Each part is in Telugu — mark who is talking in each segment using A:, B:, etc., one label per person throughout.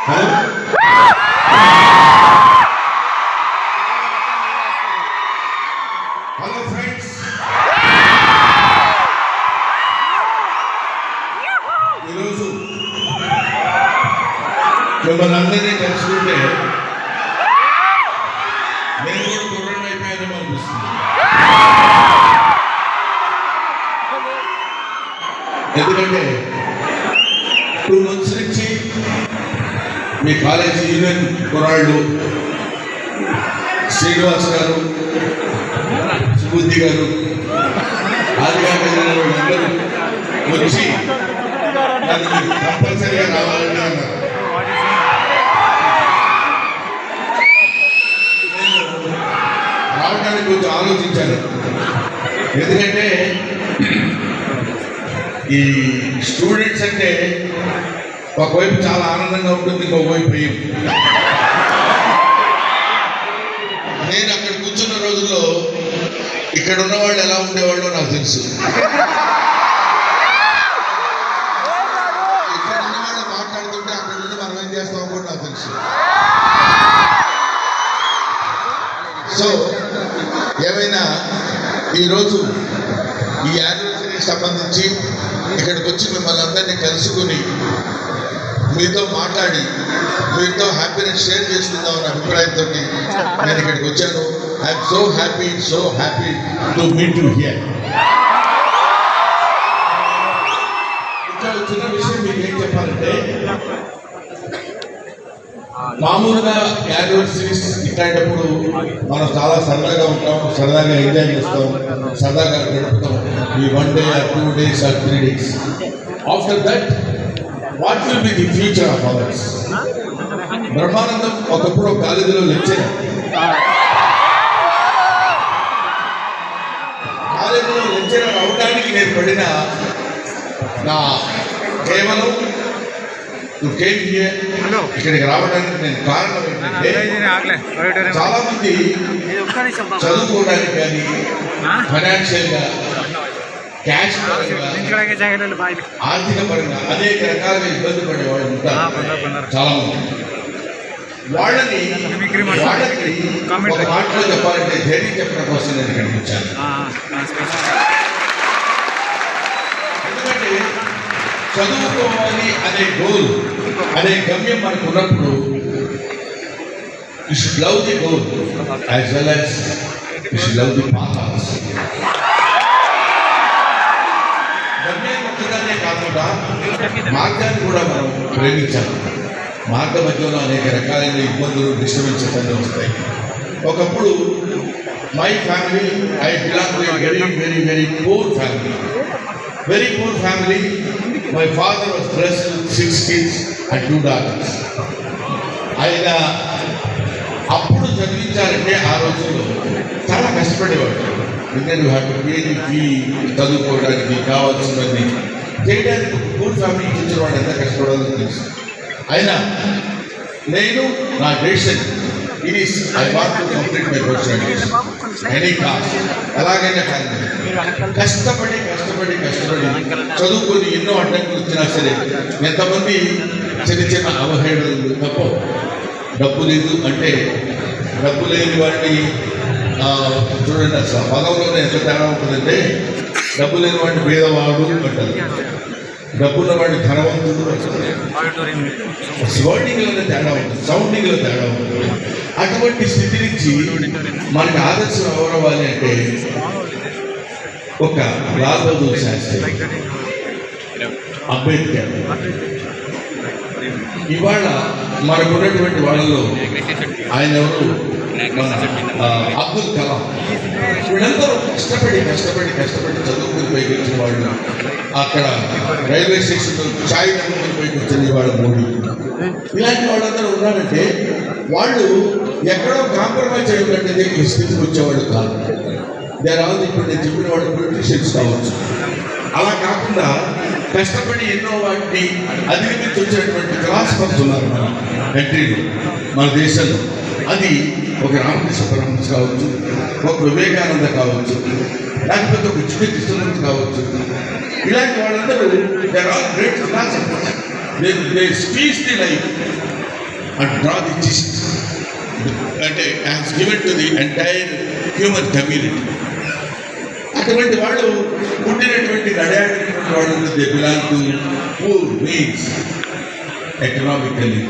A: హలో ఫ్రెండ్స్, ఈరోజు మిమ్మల్ని అందరినీ తెలుసుకుంటే నేను కూడా కుర్రాడు అయిపోయానేమో అనిపిస్తుంది. ఎందుకంటే 2 months నుంచి మీ కాలేజీ యూనియన్ కుర్రాళ్ళు శ్రీనివాస్ గారు, సుబుద్ధి గారు, ఆదిగారు అందరూ వచ్చి నన్ను కంపల్సరీగా రావాలని అన్నారు. రావడానికి కొంచెం ఆలోచించాను. ఎందుకంటే ఈ స్టూడెంట్స్ అంటే ఒకవైపు చాలా ఆనందంగా ఉంటుంది, ఇంకొకవైపు భయం. నేను అక్కడ కూర్చున్న రోజుల్లో ఇక్కడ ఉన్న వాళ్ళు ఎలా ఉండేవాళ్ళో నాకు తెలుసు. ఇక్కడ ఉన్న వాళ్ళు మాట్లాడుతుంటే అక్కడ నుండి మనం ఏం చేస్తామో కూడా నాకు తెలుసు. సో ఏమైనా ఈరోజు ఈ యానివర్సరీకి సంబంధించి ఇక్కడికి వచ్చి మిమ్మల్ని అందరినీ కలుసుకుని మీతో మాట్లాడి మీతో హ్యాపీనెస్ షేర్ చేసుకుందామన్న అభిప్రాయంతో నేను ఇక్కడికి వచ్చాను. I'm so happy to meet you here. ఇంకా చిన్న విషయం మీకు ఏం చెప్పాలంటే, మామూలుగా యానివర్సరీస్ ఇట్లాంటప్పుడు మనం చాలా సరదాగా ఉంటాం, సరదాగా ఎంజాయ్ చేస్తాం, సరదాగా గడుపుతాం. ఈ 1 day or 2 days or 3 days. After that, what will be the future of ours? Brahmanandam ఒకప్పుడు కాలేజీలో లెక్చరర్. కాలేజీలో లెక్చరర్ అవడానికి నేను పడిన నా కేవలం ఇక్కడికి రావడానికి నేను కారణం ఏంటంటే, చాలా మంది చదువుకోవడానికి కానీ ఫైనాన్షియల్గా, క్యాష్ పరంగా, ఆర్థిక పరంగా అనేక రకాలుగా ఇబ్బంది పడే వాళ్ళు ఉంటారు చాలా మంది. వాళ్ళకి ఒక మాటలో చెప్పాలంటే ధైర్యం చెప్పడం కోసం నేను కనిపించాను. ఎందుకంటే చదువుకోవాలి అనే గోల్, అనే గమ్యం మనకు ఉన్నప్పుడు you should love the goal as well as you should love the path also. గమ్యం ఒక్కదానే కాకుండా మార్గాన్ని కూడా మనం ప్రేమించాలి. మార్గ మధ్యలో అనేక రకాలైన ఇబ్బందులు, డిస్టర్బెన్సెస్ అన్నీ వస్తాయి. ఒకప్పుడు my family, I belong to a very poor family. Very poor family. My father was blessed with 6 kids and 2 daughters. ఆయన అప్పుడు చదివించాలంటే ఆ రోజుల్లో చాలా కష్టపడేవాడు. ఎందుకంటే చదువుకోవడానికి కావాల్సినవన్నీ చేయడానికి పూర్ ఫ్యామిలీకి ఇచ్చిన వాడు ఎంత కష్టపడాలో తెలుసు. అయినా నేను నా decision is I want to complete my post graduation any cost. ఎలాగైనా కానీ కష్టపడి చదువుకొని ఎన్నో అడ్డంకులు వచ్చినా సరే, ఎంతమంది చిన్న అవహేళనలు తప్ప డబ్బు లేదు అంటే, డబ్బు లేని వాడిని చూడండి, అసలు పదంలోనే ఎంత తేడా ఉంటుందంటే, డబ్బు లేని వాడిని పేదవాడు అంటారు, డబ్బున్న వాడిని ధనవంతుడు అంటారు. వర్డింగ్లోనే తేడా ఉంటుంది, సౌండింగ్లో తేడా ఉంటుంది. అటువంటి స్థితి నుంచి మనకి ఆదర్శం ఎవరవ్వాలి అంటే ఒక లాల్ బహదూర్ శాస్త్రి, అంబేద్కర్. ఇవాళ మనకున్నటువంటి వాళ్ళలో ఆయన ఎవరు, అబ్దుల్ కలాం. వీళ్ళందరూ కష్టపడి చదువుకుని పైకి వచ్చిన వాళ్ళు. అక్కడ రైల్వే స్టేషన్లో ఛాయ్ నమ్ముకుని పైకి వచ్చిన వాళ్ళ మోడీ. ఇలాంటి వాళ్ళందరూ ఉన్నారంటే వాళ్ళు ఎక్కడో కాంప్రమైజ్ చేయకంటే ఈ స్థితికి వచ్చేవాళ్ళు కాదు. దేరాவது ఇప్పుడు నేను చెప్పిన వాళ్ళు పొలిటీషియన్స్ కావచ్చు. అలా కాకుండా కష్టపడి ఎన్నో వాటిని అధిగమించి వచ్చేటువంటి ఫిలాసఫర్స్ ఉన్నారు మన కంట్రీలో, మన దేశంలో. అది ఒక రామకృష్ణ పరమహంస కావచ్చు, ఒక వివేకానంద కావచ్చు, లేకపోతే ఒక కృష్ణమూర్తి కావచ్చు. ఇలాంటి వాళ్ళందరూ great philosophers. they squeeze the life and draw the gist that has given to the entire human community. అటువంటి వాళ్ళు పుట్టినటువంటి నడయాడినటువంటి వాళ్ళు they belong to poor means economically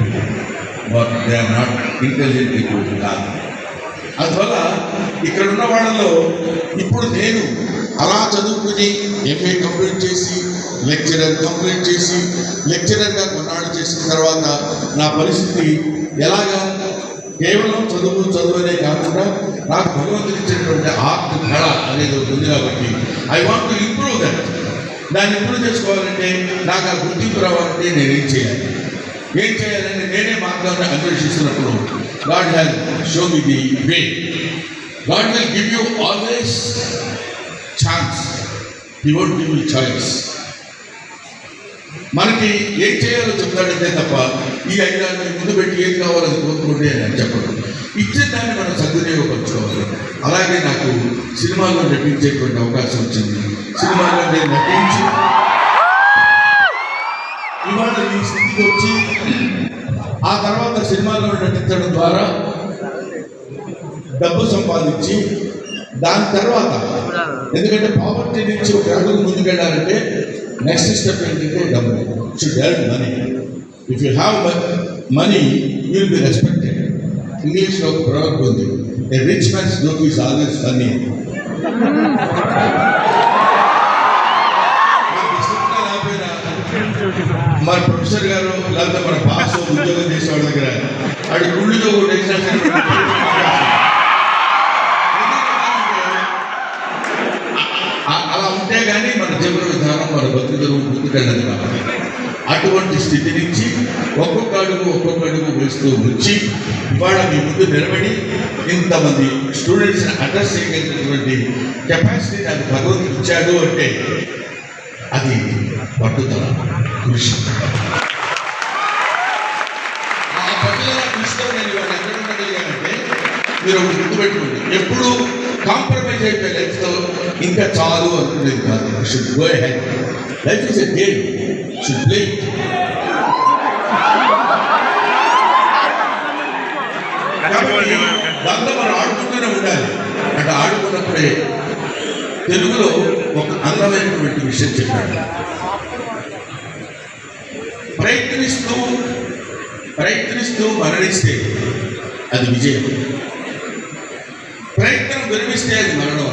A: but they are not intelligent people కాదు. అందువల్ల ఇక్కడ ఉన్న వాళ్ళలో ఇప్పుడు నేను అలా చదువుకుని ఎంఏ కంప్లీట్ చేసి లెక్చరర్ కంప్లీట్ చేసి లెక్చరర్గా కొన్నాళ్ళు చేసిన తర్వాత నా పరిస్థితి ఎలాగా కేవలం చదువునే కాకుండా నాకు భగవంతుడు ఇచ్చినటువంటి ఆర్ట్ కళ అనేది ఉంది కాబట్టి I want to improve that. దాన్ని ఇంప్రూవ్ చేసుకోవాలంటే నాకు ఆ గుర్తింపు రావాలంటే నేనేం చేయాలి, ఏం చేయాలని నేనే మార్గాన్ని అన్వేషిస్తున్నప్పుడు God has shown me the way. God will give you always chance. He won't give you choice. మనకి ఏం చేయాలో చెప్తాడంటే తప్ప ఈ ఐదాన్ని ముందు పెట్టి ఏం కావాలని కోరుకుంటే అని చెప్పడం. ఇచ్చే దాన్ని మనం సద్వినియోగపరచుకోవాలి. అలాగే నాకు సినిమాల్లో నటించేటువంటి అవకాశం వచ్చింది. సినిమాల్లో నేను నటించి ఇవాళ ఈ స్థితికి వచ్చి ఆ తర్వాత సినిమాల్లో నటించడం ద్వారా డబ్బు సంపాదించి దాని తర్వాత ఎందుకంటే పావర్టీ నుంచి ఒక అడుగు ముందుకెళ్ళాలంటే నెక్స్ట్ స్టెప్ ఏంటంటే డబ్బు. Should earn money. If you have money you will be respected. ఇంగ్లీష్లో ఒక ప్రొవర్బ్ ఉంది, a rich man's joke is always funny. మన ప్రొఫెసర్ గారు లేకపోతే మన బాస్ ఉద్యోగం చేసేవాళ్ళ దగ్గర అటు గుళ్ళుతో అలా ఉంటే కానీ మన జీవన విధానం మన బతుకుదరు ముందుకెళ్ళదు కాబట్టి అటువంటి స్థితి నుంచి ఒక్కొక్క అడుగు వేస్తూ వచ్చి ఇవాళ మీ ముందు నిలబడి ఇంతమంది స్టూడెంట్స్ని అడ్రస్ చేయగలిగినటువంటి కెపాసిటీ నాకు భగవంతుడు ఇచ్చాడు అంటే అది పట్టుదల, కృషి. ఆ పట్టుదల కృషితో నేను ఇవాళ ఎక్కడ ఉండగలిగానంటే మీరు ఒకటి గుర్తుపెట్టుకోండి, ఎప్పుడు కాంప్రమైజ్ అయిపోయి లైఫ్తో ఇంకా చాలు అనుకునేది కాదు. Should go ahead. Life is a game, should play. దాంతో మనం ఆడుకుంటూనే ఉండాలి. అంటే ఆడుకున్నప్పుడే తెలుగులో ఒక అందమైనటువంటి విషయం చెప్పాడు, ప్రయత్నిస్తూ మరణిస్తే అది విజయం, ప్రయత్నం విరమిస్తే అది మరణం.